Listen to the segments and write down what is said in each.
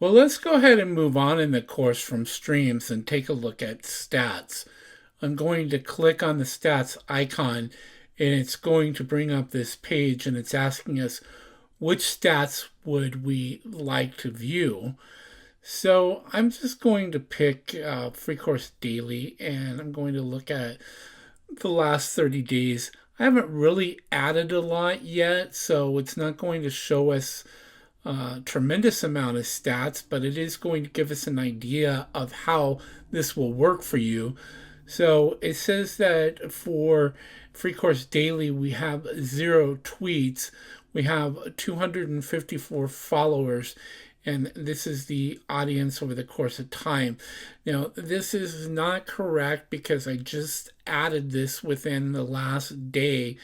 Well, let's go ahead and move on in the course from streams and take a look at stats. I'm going to click on the stats icon and it's going to bring up this page and it's asking us which stats would we like to view. So I'm just going to pick Free Course Daily and I'm going to look at the last 30 days. I haven't really added a lot yet, so it's not going to show us tremendous amount of stats, but it is going to give us an idea of how this will work for you. So it says that for Free Course Daily, we have 0 tweets, we have 254 followers, and this is the audience over the course of time. Now, this is not correct because I just added this within the last day.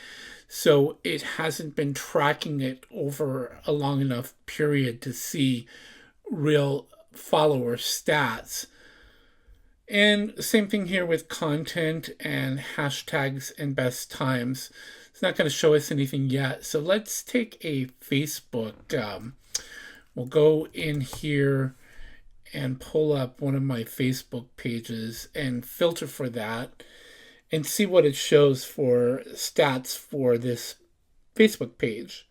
So it hasn't been tracking it over a long enough period to see real follower stats. And same thing here with content and hashtags and best times. It's not going to show us anything yet. So let's take a Facebook. We'll go in here and pull up one of my Facebook pages and filter for that and see what it shows for stats for this Facebook page.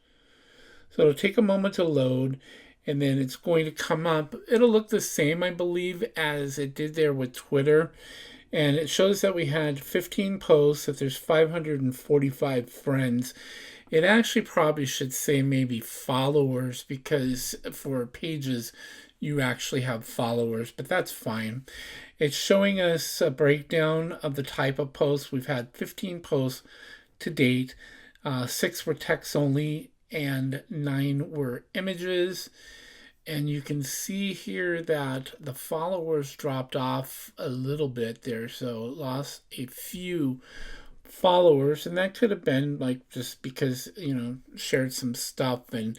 So it'll take a moment to load and then it's going to come up. It'll look the same, I believe, as it did there with Twitter. And it shows that we had 15 posts, that there's 545 friends. It actually probably should say maybe followers because for pages you actually have followers, but that's fine. It's showing us a breakdown of the type of posts. We've had 15 posts to date. 6 were text only and 9 were images. And you can see here that the followers dropped off a little bit there, so lost a few followers, and that could have been like just because shared some stuff and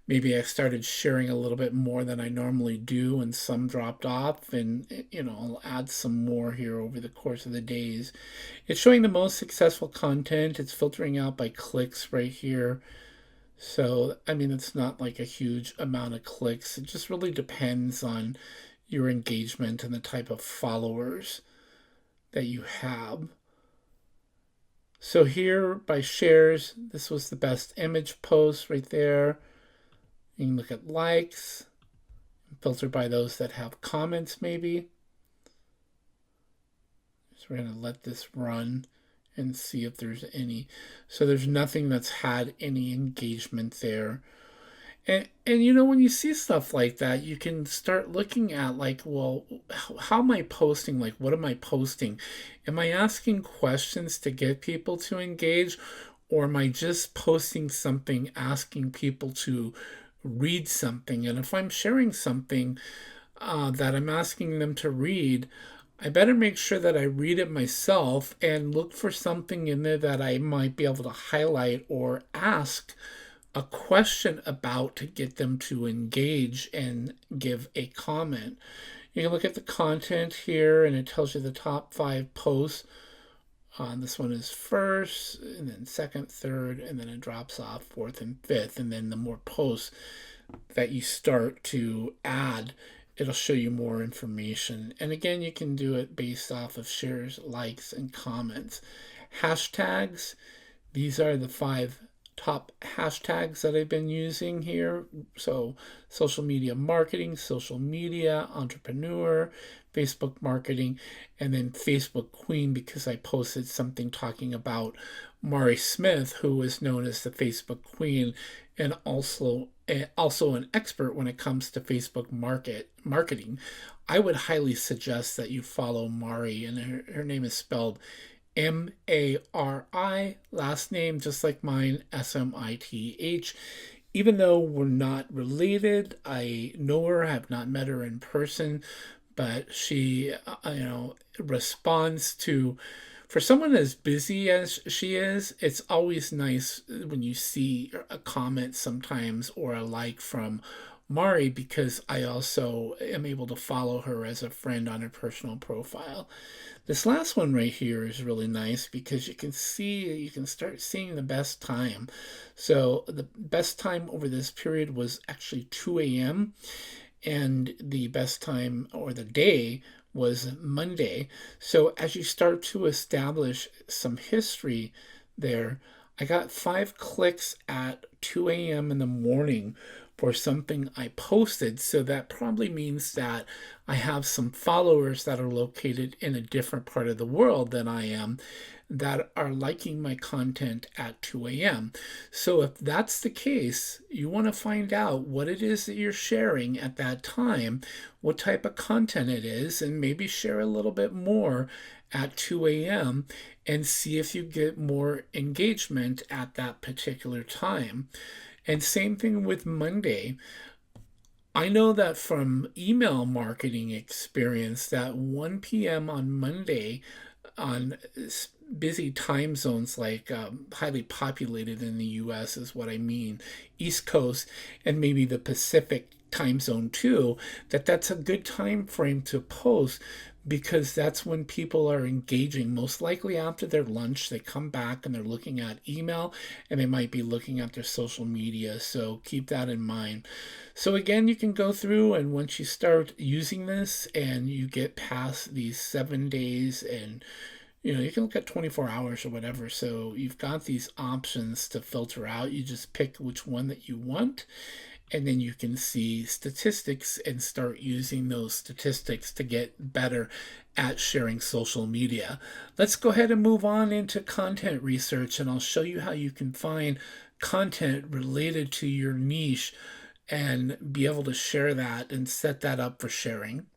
maybe I started sharing a little bit more than I normally do and some dropped off, and I'll add some more here over the course of the days. It's showing the most successful content. It's filtering out by clicks right here. So I mean, it's not like a huge amount of clicks. It just really depends on your engagement and the type of followers that you have. So here by shares, this was the best image post right there. You can look at likes, filter by those that have comments maybe. So we're going to let this run and see if there's any. So there's nothing that's had any engagement there. And when you see stuff like that, you can start looking at like, well, how am I posting? Like, what am I posting? Am I asking questions to get people to engage? Or am I just posting something asking people to read something? And if I'm sharing something that I'm asking them to read, I better make sure that I read it myself and look for something in there that I might be able to highlight or ask a question about to get them to engage and give a comment. You can look at the content here and it tells you the top 5 posts. This one is first, and then second, third, and then it drops off fourth and fifth. And then the more posts that you start to add, it'll show you more information. And again, you can do it based off of shares, likes, and comments. Hashtags, these are the 5 top hashtags that I've been using here. So social media marketing, social media, entrepreneur, Facebook marketing, and then Facebook Queen because I posted something talking about Mari Smith, who is known as the Facebook Queen and also an expert when it comes to Facebook marketing. I would highly suggest that you follow Mari, and her name is spelled Mari, last name just like mine, Smith. Even though we're not related, I know her, I have not met her in person, but she, responds to, for someone as busy as she is, it's always nice when you see a comment sometimes or a like from Mari because I also am able to follow her as a friend on her personal profile. This last one right here is really nice because you can start seeing the best time. So the best time over this period was actually 2 a.m. and the best time or the day was Monday. So as you start to establish some history there, I got 5 clicks at 2 a.m. in the morning for something I posted. So that probably means that I have some followers that are located in a different part of the world than I am that are liking my content at 2 a.m. So if that's the case, you want to find out what it is that you're sharing at that time, what type of content it is, and maybe share a little bit more at 2 a.m. and see if you get more engagement at that particular time. And same thing with Monday. I know that from email marketing experience that 1 p.m. on Monday on busy time zones like highly populated in the US is what I mean, East Coast and maybe the Pacific time zone too, that's a good time frame to post because that's when people are engaging. Most likely after their lunch, they come back and they're looking at email and they might be looking at their social media. So keep that in mind. So again, you can go through and once you start using this and you get past these 7 days and you can look at 24 hours or whatever. So you've got these options to filter out. You just pick which one that you want, and then you can see statistics and start using those statistics to get better at sharing social media. Let's go ahead and move on into content research, and I'll show you how you can find content related to your niche and be able to share that and set that up for sharing.